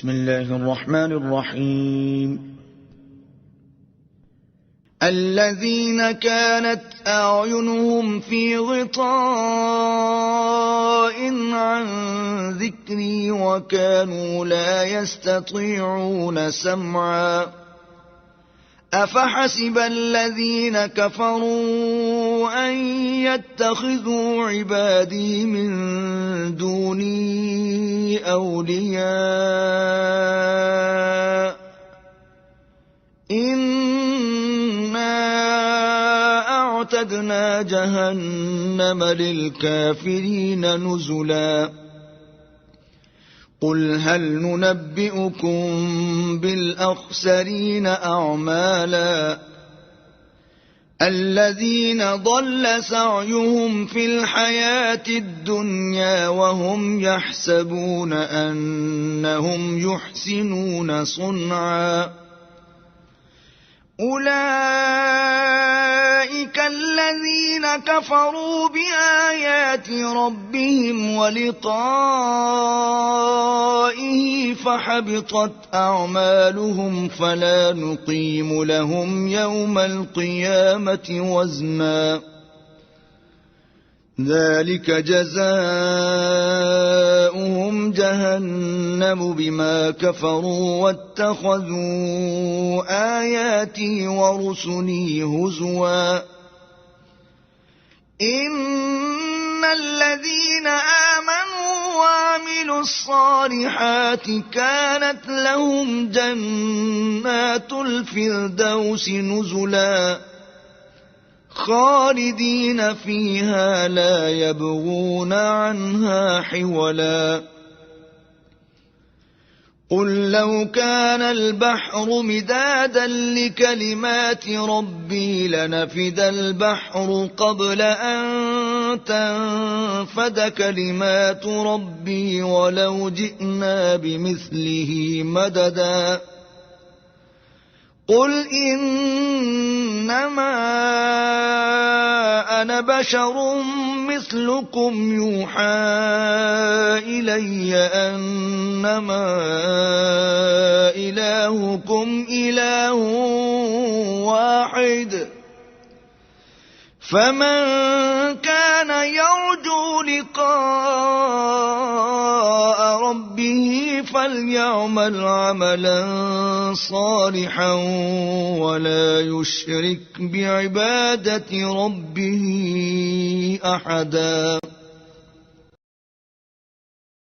بسم الله الرحمن الرحيم. الذين كانت أعينهم في غطاء عن ذكري وكانوا لا يستطيعون سمعا أفحسب الذين كفروا أن يتخذوا عبادي من دوني أولياء إنا أعتدنا جهنم للكافرين نزلا قل هل ننبئكم بالأخسرين أعمالا الذين ضل سعيهم في الحياة الدنيا وهم يحسبون أنهم يحسنون صنعا أولئك الذين كفروا بآيات ربهم ولقائه فحبطت أعمالهم فلا نقيم لهم يوم القيامة وزنا ذلك جزاؤهم جهنم بما كفروا واتخذوا آياتي ورسلي هزوا إن الذين آمنوا وعملوا الصالحات كانت لهم جنات الفردوس نزلا خالدين فيها لا يبغون عنها حولا قل لو كان البحر مدادا لكلمات ربي لنفد البحر قبل أن تنفد كلمات ربي ولو جئنا بمثله مددا قل إنما أنا بشر مثلكم يوحى إلي أنما إلهكم إله واحد فمن كان يرجو لقاء ربه فليعمل عملا صالحا ولا يشرك بعبادة ربه أحدا.